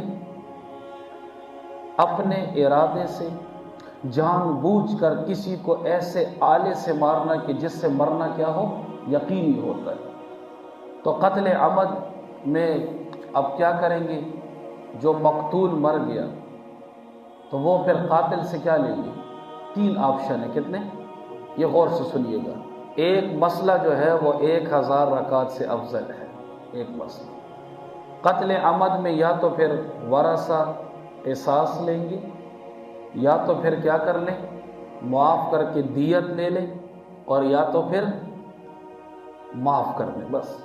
اپنے ارادے سے جان بوجھ کر کسی کو ایسے آلے سے مارنا کہ جس سے مرنا کیا ہو؟ یقینی ہوتا ہے۔ تو قتل عمد میں اب کیا کریں گے؟ جو مقتول مر گیا تو وہ پھر قاتل سے کیا لیں گے؟ 3 آپشن ہیں۔ کتنے؟ یہ غور سے سنیے گا۔ ایک مسئلہ جو ہے وہ 1000 رکعت سے افضل ہے، ایک مسئلہ۔ قتل عمد میں یا تو پھر ورثہ قصاص لیں گے، یا تو پھر کیا کر لیں؟ معاف کر کے دیت لے لیں، اور یا تو پھر معاف کر دیں۔ بس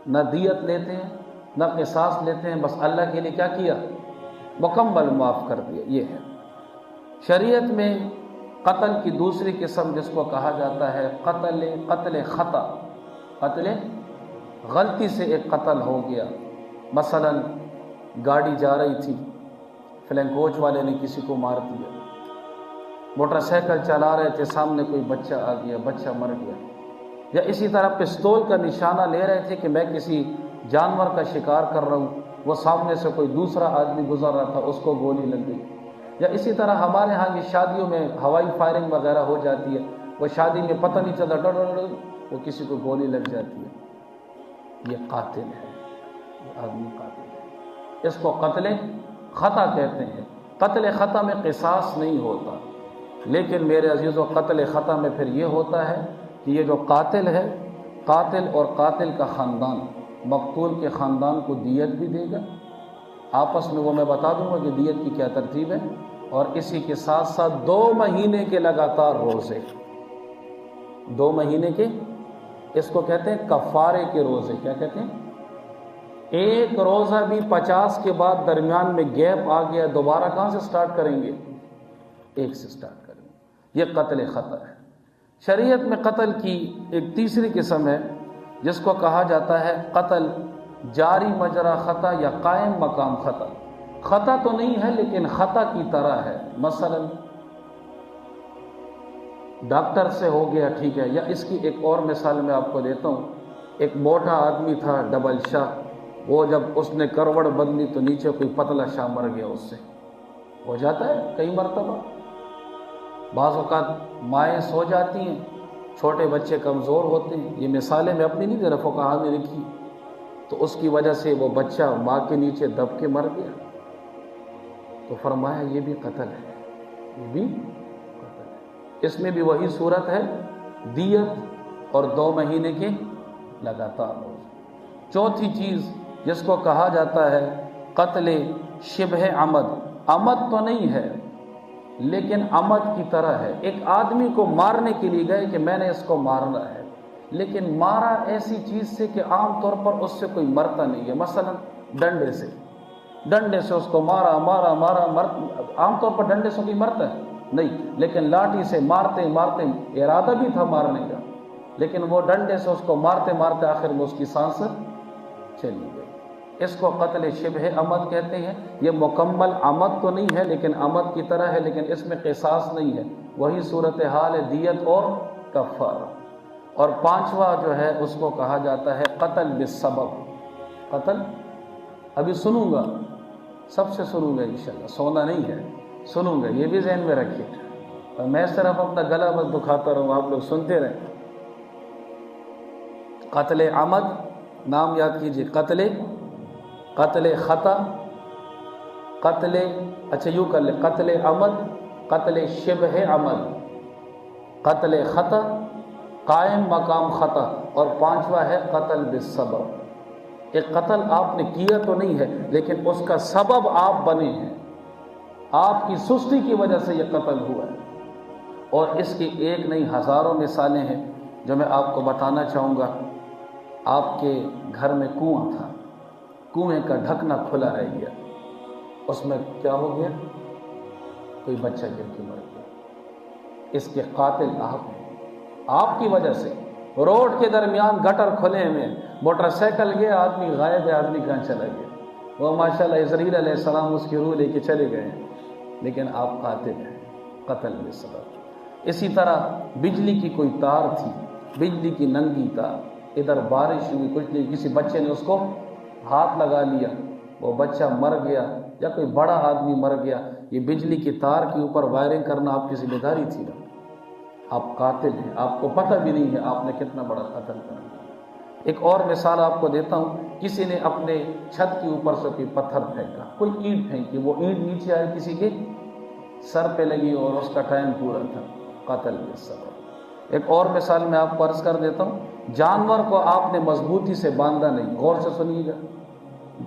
نہ دیت لیتے ہیں نہ قصاص لیتے ہیں، بس اللہ کے لیے کیا کیا؟ مکمل معاف کر دیا۔ یہ ہے شریعت میں قتل کی دوسری قسم، جس کو کہا جاتا ہے قتل خطا، قتل غلطی سے ایک قتل ہو گیا۔ مثلا گاڑی جا رہی تھی، فلان کوچ والے نے کسی کو مار دیا، موٹر سائیکل چلا رہے تھے، سامنے کوئی بچہ آ گیا، بچہ مر گیا، یا اسی طرح پستول کا نشانہ لے رہے تھے کہ میں کسی جانور کا شکار کر رہا ہوں، وہ سامنے سے کوئی دوسرا آدمی گزر رہا تھا، اس کو گولی لگ گئی۔ یا اسی طرح ہمارے ہاں یہ شادیوں میں ہوائی فائرنگ وغیرہ ہو جاتی ہے، وہ شادی میں پتہ نہیں چلتا ڈر ڈر ڈر وہ کسی کو گولی لگ جاتی ہے۔ یہ قاتل ہے، یہ آدمی قاتل ہے، اس کو قتل خطا کہتے ہیں۔ قتل خطا میں قصاص نہیں ہوتا، لیکن میرے عزیزو قتل خطا میں پھر یہ ہوتا ہے کہ یہ جو قاتل ہے، قاتل اور قاتل کا خاندان مقتول کے خاندان کو دیت بھی دے گا، آپس میں وہ میں بتا دوں گا کہ دیت کی کیا ترتیب ہے، اور اسی کے ساتھ ساتھ 2 مہینے کے لگاتار روزے، 2 مہینے کے، اس کو کہتے ہیں کفارے کے روزے۔ کیا کہتے ہیں؟ ایک روزہ بھی 50 کے بعد درمیان میں گیپ آ گیا، دوبارہ کہاں سے سٹارٹ کریں گے؟ 1 سے سٹارٹ کریں گے۔ یہ قتل خطا ہے۔ شریعت میں قتل کی ایک تیسری قسم ہے جس کو کہا جاتا ہے قتل جاری مجرا خطا یا قائم مقام خطا۔ خطا تو نہیں ہے لیکن خطا کی طرح ہے۔ مثلا ڈاکٹر سے ہو گیا، ٹھیک ہے، یا اس کی ایک اور مثال میں آپ کو دیتا ہوں۔ ایک موٹا آدمی تھا، ڈبل شاہ، وہ جب اس نے کروڑ بدلی تو نیچے کوئی پتلا شاہ مر گیا، اس سے ہو جاتا ہے کئی مرتبہ۔ بعض اوقات مائیں سو جاتی ہیں، چھوٹے بچے کمزور ہوتے ہیں۔ یہ مثالیں میں اپنی نہیں دے رہا، فقہا نے لکھی۔ تو اس کی وجہ سے وہ بچہ ماں کے نیچے دب کے مر گیا، تو فرمایا یہ بھی قتل ہے، یہ بھی قتل ہے۔ اس میں بھی وہی صورت ہے، دیت اور 2 مہینے کے لگاتار روزے۔ چوتھی چیز جس کو کہا جاتا ہے قتل شبہ عمد، عمد تو نہیں ہے لیکن عمد کی طرح ہے۔ ایک آدمی کو مارنے کے لیے گئے کہ میں نے اس کو مارنا ہے، لیکن مارا ایسی چیز سے کہ عام طور پر اس سے کوئی مرتا نہیں ہے، مثلا ڈنڈے سے اس کو مارا، عام طور پر ڈنڈے سے کوئی مرتا ہے نہیں، لیکن لاٹھی سے مارتے مارتے، ارادہ بھی تھا مارنے کا، لیکن وہ ڈنڈے سے اس کو مارتے مارتے آخر میں اس کی سانس چلی گئی۔ اس کو قتل شبہ عمد کہتے ہیں۔ یہ مکمل عمد تو نہیں ہے لیکن عمد کی طرح ہے، لیکن اس میں قصاص نہیں ہے، وہی صورتحال ہے، دیت اور کفارہ۔ اور 5واں جو ہے اس کو کہا جاتا ہے قتل بالسبب۔ قتل ابھی سنوں گا، سب سے سنوں گا انشاءاللہ، سونا نہیں ہے، سنوں گا، یہ بھی ذہن میں رکھیے، اور میں صرف اپنا گلا بس دکھاتا رہوں، آپ لوگ سنتے رہیں۔ قتل عمد نام یاد کیجئے، قتل خطا، اچھا یوں کر لیں، قتل عمد، قتل شبہ عمد، قتل خطا، قائم مقام خطا، اور 5واں ہے قتل بالسبب۔ ایک قتل آپ نے کیا تو نہیں ہے لیکن اس کا سبب آپ بنے ہیں، آپ کی سستی کی وجہ سے یہ قتل ہوا ہے۔ اور اس کی ایک نہیں ہزاروں مثالیں ہیں جو میں آپ کو بتانا چاہوں گا۔ آپ کے گھر میں کنواں تھا، کنویں کا ڈھکنا کھلا رہ گیا، اس میں کیا ہو گیا؟ کوئی بچہ گر کے مر گیا۔ اس کے قاتل آپ ہیں، آپ کی وجہ سے۔ روڈ کے درمیان گٹر کھلے ہوئے، موٹر سائیکل گیا، آدمی غائب ہے، آدمی کہاں چلا گیا؟ وہ ماشاءاللہ اسرائیل علیہ السلام اس کی روح لے کے چلے گئے، لیکن آپ قاتل ہیں، قتل بالسبب۔ اسی طرح بجلی کی کوئی تار تھی، بجلی کی ننگی تار، ادھر بارش ہوئی، کچھ نہیں، کسی بچے نے اس کو ہاتھ لگا لیا، وہ بچہ مر گیا، یا کوئی بڑا آدمی مر گیا۔ یہ بجلی کی تار کے اوپر وائرنگ کرنا آپ کی ذمہ داری تھی نا، آپ قاتل ہیں، آپ کو پتہ بھی نہیں ہے آپ نے کتنا بڑا قتل کر دیا۔ ایک اور مثال آپ کو دیتا ہوں، کسی نے اپنے چھت کے اوپر سے کوئی پتھر پھینکا، کوئی اینٹ پھینکی، وہ اینٹ نیچے آئی، کسی کے سر پہ لگی اور اس کا ٹائم پورا تھا، قتل بالسبب۔ ایک اور مثال میں آپ کو عرض کر دیتا ہوں، جانور کو آپ نے مضبوطی سے باندھا نہیں، غور سے سنیے گا،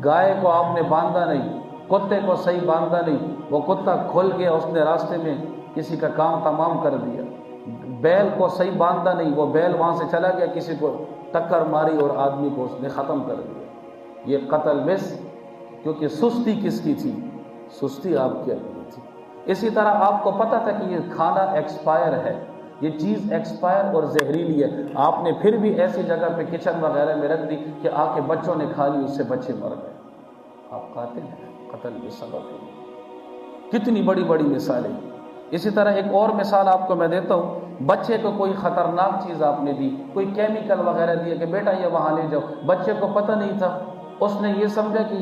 گائے کو آپ نے باندھا نہیں، کتے کو صحیح باندھا نہیں، وہ کتا کھل گیا، اس نے راستے میں کسی کا کام تمام کر دیا۔ بیل کو صحیح باندھا نہیں، وہ بیل وہاں سے چلا گیا، کسی کو ٹکر ماری اور آدمی کو اس نے ختم کر دیا۔ یہ قتل بس، کیونکہ سستی کس کی تھی؟ سستی آپ کی اپنی تھی۔ اسی طرح آپ کو پتہ تھا کہ یہ کھانا ایکسپائر ہے، یہ چیز ایکسپائر اور زہریلی ہے، آپ نے پھر بھی ایسی جگہ پہ کچن وغیرہ میں رکھ دی کہ آ کے بچوں نے کھا لی، اس سے بچے مر گئے، آپ قاتل ہیں، قتل بالسبب ہے۔ کتنی بڑی بڑی مثالیں۔ اسی طرح ایک اور مثال آپ کو میں دیتا ہوں، بچے کو کوئی خطرناک چیز آپ نے دی، کوئی کیمیکل وغیرہ دیا کہ بیٹا یہ وہاں لے جاؤ، بچے کو پتہ نہیں تھا، اس نے یہ سمجھا کہ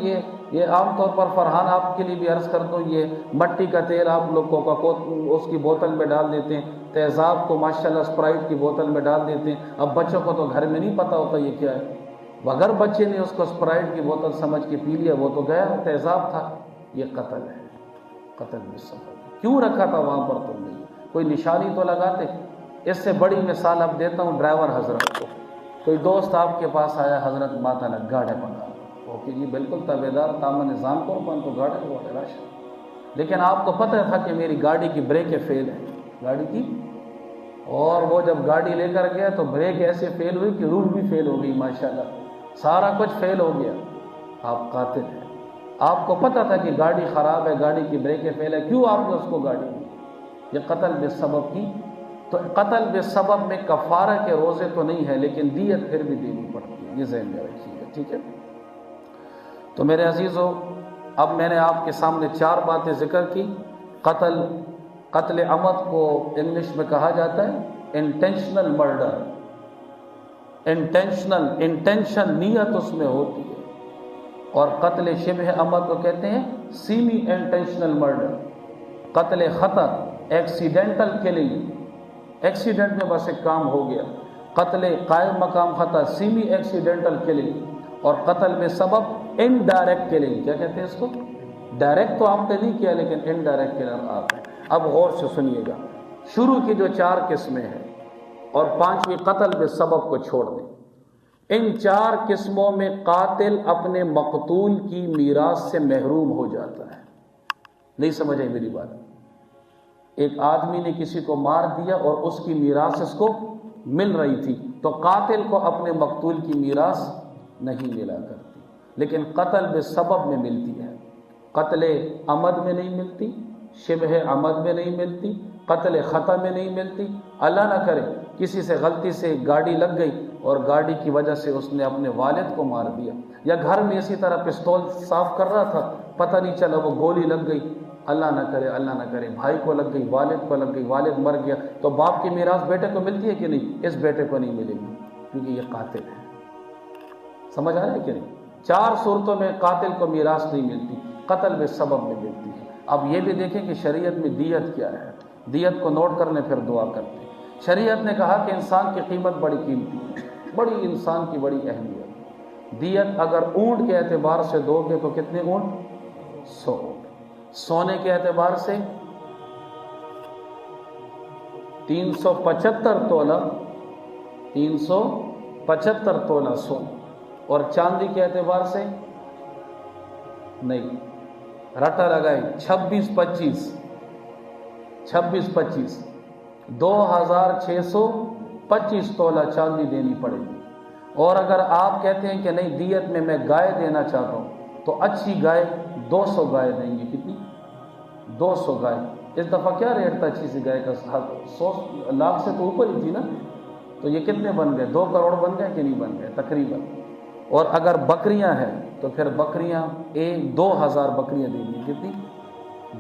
یہ عام طور پر فرحان آپ کے لیے بھی عرض کر دوں، یہ مٹی کا تیل آپ لوگ کو اس کی بوتل میں ڈال دیتے ہیں، تیزاب کو ماشاءاللہ اسپرائٹ کی بوتل میں ڈال دیتے ہیں۔ اب بچوں کو تو گھر میں نہیں پتہ ہوتا یہ کیا ہے، اگر بچے نے اس کو اسپرائٹ کی بوتل سمجھ کے پی لیا، وہ تو گیا، تیزاب تھا، یہ قتل ہے، قتل بالسبب۔ کیوں رکھا تھا وہاں پر تم نے؟ کوئی نشانی تو لگاتے۔ اس سے بڑی مثال اب دیتا ہوں ڈرائیور حضرت کو۔ کوئی دوست آپ کے پاس آیا، حضرت ماتا نے گاڑی پکا، اوکے جی بالکل تابعدار تام نظام کو تو گاڑی کو راشن، لیکن آپ کو پتہ تھا کہ میری گاڑی کی بریکیں فیل ہیں، گاڑی کی، اور وہ جب گاڑی لے کر گیا تو بریک ایسے فیل ہوئی کہ روح بھی فیل ہو گئی، ماشاءاللہ سارا کچھ فیل ہو گیا، آپ قاتل ہیں۔ آپ کو پتہ تھا کہ گاڑی خراب ہے، گاڑی کی بریکیں فیل ہے، کیوں آپ نے اس کو گاڑی دی؟ یہ قتل بالسبب کی۔ تو قتل بالسبب میں کفارہ کے روزے تو نہیں ہے لیکن دیت پھر بھی دینی پڑتی ہے، یہ ذہن میں رکھیے گا، ٹھیک ہے؟ تو میرے عزیزو، اب میں نے آپ کے سامنے 4 باتیں ذکر کی۔ قتل عمد کو انگلش میں کہا جاتا ہے انٹینشنل مرڈر، انٹینشن نیت اس میں ہوتی ہے، اور قتل شبہ عمد کو کہتے ہیں سیمی انٹینشنل مرڈر۔ قتل خطا ایکسیڈنٹل کلنگ، ایکسیڈنٹ میں بس ایک کام ہو گیا۔ قتل قائم مقام خطا سیمی ایکسیڈنٹل کلنگ، اور قتل بے سبب انڈائریکٹ کلنگ، کیا کہتے ہیں اس کو؟ ڈائریکٹ تو آپ نے نہیں کیا لیکن انڈائریکٹ کلر آپ ہیں۔ اب غور سے سنیے گا، شروع کی جو 4 قسمیں ہیں اور 5ویں قتل بے سبب کو چھوڑ دیں، ان 4 قسموں میں قاتل اپنے مقتول کی میراث سے محروم ہو جاتا ہے۔ نہیں سمجھ آئی میری بات؟ ایک آدمی نے کسی کو مار دیا اور اس کی میراث اس کو مل رہی تھی، تو قاتل کو اپنے مقتول کی میراث نہیں ملا کرتی، لیکن قتل بے سبب میں ملتی ہے۔ قتل عمد میں نہیں ملتی، شبہ عمد میں نہیں ملتی، قتل خطا میں نہیں ملتی۔ اللہ نہ کرے کسی سے غلطی سے گاڑی لگ گئی اور گاڑی کی وجہ سے اس نے اپنے والد کو مار دیا، یا گھر میں اسی طرح پستول صاف کر رہا تھا، پتہ نہیں چلا وہ گولی لگ گئی، اللہ نہ کرے اللہ نہ کرے بھائی کو لگ گئی، والد کو لگ گئی، والد مر گیا، تو باپ کی میراث بیٹے کو ملتی ہے کہ نہیں؟ اس بیٹے کو نہیں ملے گی کیونکہ یہ قاتل ہے۔ سمجھ آ رہا ہے کہ نہیں؟ 4 صورتوں میں قاتل کو میراث نہیں ملتی، قتل بے سبب میں ملتی ہے۔ اب یہ بھی دیکھیں کہ شریعت میں دیت کیا ہے، دیت کو نوٹ کرنے پھر دعا کرتے ہیں۔ شریعت نے کہا کہ انسان کی قیمت بڑی قیمتی ہے، بڑی انسان کی بڑی اہمیت۔ دیت اگر اونٹ کے اعتبار سے دو گے تو کتنے اونٹ؟ 100 اونٹ۔ سونے کے اعتبار سے 375 تولہ، 375 تولہ سونا، اور چاندی کے اعتبار سے نہیں، رٹا لگائیں 26-25، 2625 تولہ چاندی دینی پڑے گی۔ اور اگر آپ کہتے ہیں کہ نہیں دیت میں گائے دینا چاہتا ہوں تو اچھی گائے 200 گائے دیں گے۔ کتنی؟ 200 گائے۔ اس دفعہ کیا ریٹ تھا اچھی سی گائے کا؟ 100 لاکھ سے تو اوپر ہی تھی نا، تو یہ کتنے بن گئے؟ 2 کروڑ بن گئے کہ نہیں بن گئے تقریباً۔ اور اگر بکریاں ہیں تو پھر بکریاں 2000 بکریاں دیں گی۔ کتنی؟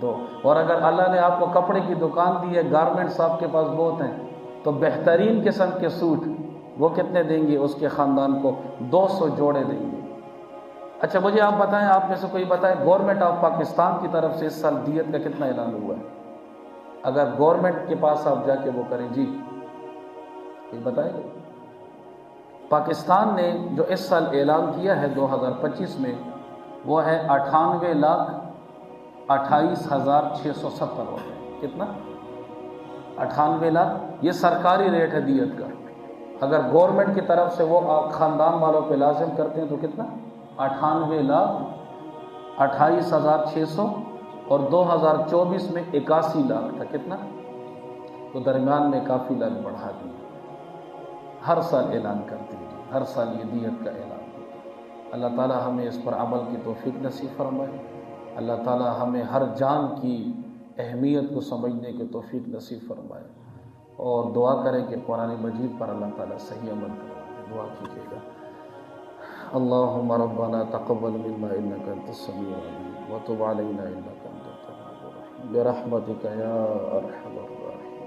2۔ اور اگر اللہ نے آپ کو کپڑے کی دکان دی ہے، گارمنٹس آپ کے پاس بہت ہیں، تو بہترین قسم کے سوٹ وہ کتنے دیں گے؟ اس کے خاندان کو 200 جوڑے دیں گے۔ اچھا مجھے آپ بتائیں، آپ میں سے کوئی بتائے گورنمنٹ آف پاکستان کی طرف سے اس سال دیت کا کتنا اعلان ہوا ہے؟ اگر گورنمنٹ کے پاس آپ جا کے وہ کریں، جی یہ بتائیں گے؟ پاکستان نے جو اس سال اعلان کیا ہے 2025 میں، وہ ہے 98,28,670 روپے۔ کتنا؟ 98 لاکھ۔ یہ سرکاری ریٹ ہے دیت کا۔ اگر گورنمنٹ کی طرف سے وہ خاندان والوں پہ لازم کرتے ہیں تو کتنا؟ 98,28,600، اور 2024 میں 81 لاکھ تھا۔ کتنا؟ تو درمیان میں کافی لاکھ بڑھا دیا۔ ہر سال اعلان کرتے ہیں، ہر سال یہ دیت کا اعلان ہوتا ہے۔ اللہ تعالی ہمیں اس پر عمل کی توفیق نصیب فرمائے۔ اللہ تعالی ہمیں ہر جان کی اہمیت کو سمجھنے کی توفیق نصیب فرمائے، اور دعا کریں کہ قرآن مجید پر اللہ تعالی صحیح عمل کرائے۔ دعا کیجیے گا۔ اللہم ربنا تقبل منا انک انت السمیع العلیم وتب علینا انک انت التواب الرحیم برحمتک یا ارحم الراحمین۔